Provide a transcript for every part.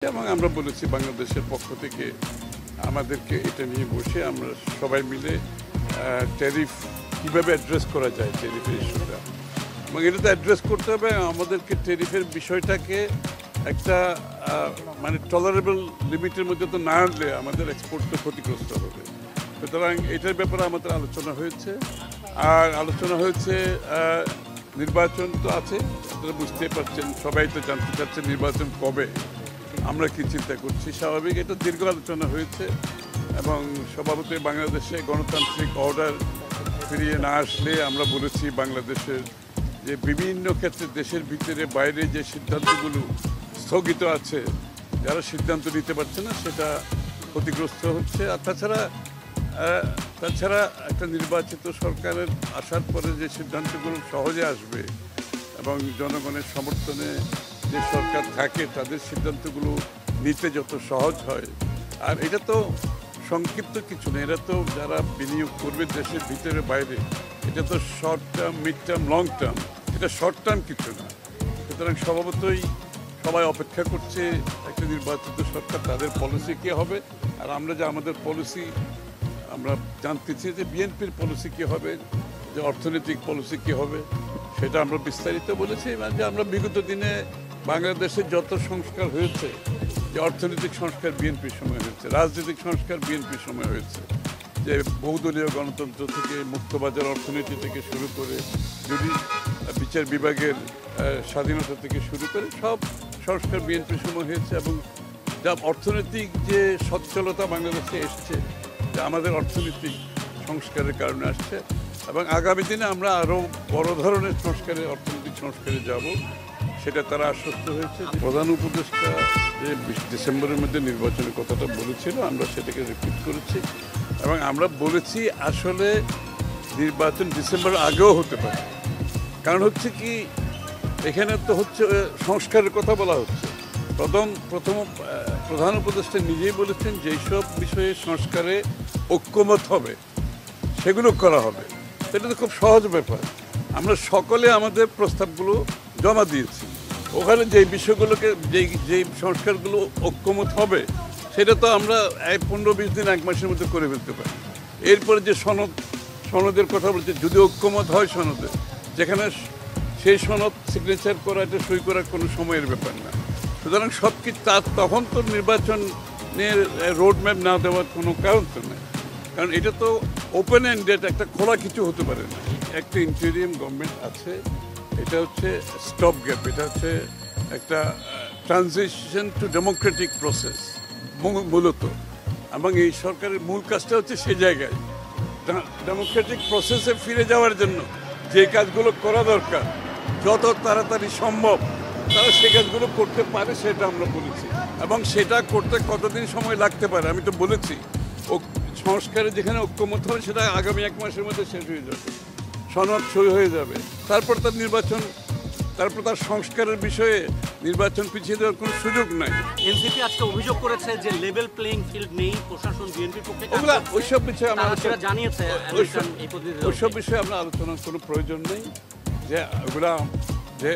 এবং আমরা বলেছি বাংলাদেশের পক্ষ থেকে আমাদেরকে এটা নিয়ে বসে আমরা সবাই মিলে ট্যারিফ কীভাবে অ্যাড্রেস করা যায় ট্যারিফের ইস্যুটা, এবং এটা তো অ্যাড্রেস করতে হবে। আমাদেরকে ট্যারিফের বিষয়টাকে একটা মানে টলারেবল লিমিটের মধ্যে তো না আনলে আমাদের এক্সপোর্ট তো ক্ষতিগ্রস্ত হবে। সুতরাং এটার ব্যাপারে আমাদের আলোচনা হয়েছে। আর আলোচনা হয়েছে নির্বাচন তো আছে, আপনারা বুঝতেই পারছেন, সবাই তো জানতে চাচ্ছে নির্বাচন কবে, আমরা কি চিন্তা করছি। স্বাভাবিক এটা দীর্ঘ আলোচনা হয়েছে এবং স্বভাবতই বাংলাদেশে গণতান্ত্রিক অর্ডার ফিরিয়ে না আসলে আমরা বলেছি বাংলাদেশের যে বিভিন্ন ক্ষেত্রে দেশের ভিতরে বাইরে যে সিদ্ধান্তগুলো স্থগিত আছে, যারা সিদ্ধান্ত নিতে পারছে না সেটা ক্ষতিগ্রস্ত হচ্ছে। আর তাছাড়া একটা নির্বাচিত সরকারের আসার পরে যে সিদ্ধান্তগুলো সহজে আসবে এবং জনগণের সমর্থনে যে সরকার থাকে তাদের সিদ্ধান্তগুলো নিতে যত সহজ হয়। আর এটা তো সংক্ষিপ্ত কিছু না, এরা তো যারা বিনিয়োগ করবে দেশের ভিতরে বাইরে, এটা তো short term, mid term, long term, এটা শর্ট টার্ম কিছু না। সুতরাং স্বভাবতই সবাই অপেক্ষা করছে একটা নির্বাচিত সরকার, তাদের পলিসি কী হবে। আর আমরা যে আমাদের পলিসি আমরা জানতে চাই যে বিএনপির পলিসি কী হবে, যে অর্থনৈতিক পলিসি কী হবে, সেটা আমরা বিস্তারিত বলেছি। যে আমরা বিগত দিনে বাংলাদেশে যত সংস্কার হয়েছে, যে অর্থনৈতিক সংস্কার বিএনপির সময় হয়েছে, রাজনৈতিক সংস্কার বিএনপির সময় হয়েছে, যে বহুদলীয় গণতন্ত্র থেকে মুক্তবাজার অর্থনীতি থেকে শুরু করে যদি বিচার বিভাগের স্বাধীনতা থেকে শুরু করে সব সংস্কার বিএনপির সময় হয়েছে। এবং যা অর্থনৈতিক যে সচ্ছলতা বাংলাদেশে এসছে, যা আমাদের অর্থনৈতিক সংস্কারের কারণে আসছে, এবং আগামী দিনে আমরা আরও বড় ধরনের সংস্কারে, অর্থনৈতিক সংস্কারে যাব, সেটা তারা আশ্বস্ত হয়েছে। প্রধান উপদেষ্টা যে ডিসেম্বরের মধ্যে নির্বাচনের কথাটা বলেছিল, আমরা সেটাকে রিপিট করেছি এবং আমরা বলেছি আসলে নির্বাচন ডিসেম্বরের আগেও হতে পারে। কারণ হচ্ছে কি, এখানে তো হচ্ছে সংস্কারের কথা বলা হচ্ছে। প্রধান উপদেষ্টা নিজেই বলেছেন যেই সব বিষয়ে সংস্কারে ঐক্যমত হবে সেগুলো করা হবে। এটা তো খুব সহজ ব্যাপার। আমরা সকলে আমাদের প্রস্তাবগুলো জমা দিয়েছি, ওখানে যেই বিষয়গুলোকে যেই সংস্কারগুলো ঐক্যমত হবে সেটা তো আমরা 15-20 দিন, 1 মাসের মধ্যে করে ফেলতে পারি। এরপরে যে সনদের কথা বলছে, যদি ঐক্যমত হয় সনদে, যেখানে সেই সনদ সিগনেচার করা, এটা সই করার কোনো সময়ের ব্যাপার না। সুতরাং সব কিছু তখন তো নির্বাচনের রোডম্যাপ না দেওয়ার কোনো কারণ তো নেই। কারণ এটা তো ওপেন এন্ডেড, একটা খোলা কিছু হতে পারে না। একটা ইন্টেরিয়াম গভর্নমেন্ট আছে, এটা হচ্ছে স্টপ গ্যাপ, এটা হচ্ছে একটা ট্রানজিশন টু ডেমোক্রেটিক প্রসেস মূলত। এবং এই সরকারের মূল কাজটা হচ্ছে সেই জায়গায় ডেমোক্রেটিক প্রসেসে ফিরে যাওয়ার জন্য যে কাজগুলো করা দরকার যত তাড়াতাড়ি সম্ভব তারা সে কাজগুলো করতে পারে, সেটা আমরা বলেছি। এবং সেটা করতে কতদিন সময় লাগতে পারে আমি তো বলেছি। সংস্কারে যেখানে ঐক্যমত হবে সেটা আগামী 1 মাসের মধ্যে শেষ হয়ে যাবে, সনদ সই হয়ে যাবে। তারপর তার নির্বাচন, তারপর তার সংস্কারের বিষয়ে নির্বাচন পিছিয়ে দেওয়ার কোনো সুযোগ নাই। এনসিপি আজকে অভিযোগ করেছে যে লেভেল প্লেইং ফিল্ড নেই, প্রশাসন বিএনপির পক্ষে ওইসব বিষয়ে আমরা জানিয়েছে, ওইসব বিষয়ে আমরা আলোচনার কোনো প্রয়োজন নেই। যে ওগুলা যে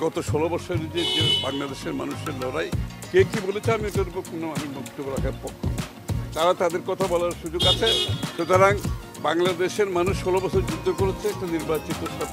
গত 16 বছরের যে বাংলাদেশের মানুষের লড়াই, কে কী বলেছে আমি এটার উপর কোনো বক্তব্য রাখার পক্ষ। তারা তাদের কথা বলার সুযোগ আছে। সুতরাং বাংলাদেশের মানুষ 16 বছর যুদ্ধ করেছে একটা নির্বাচিত সরকার।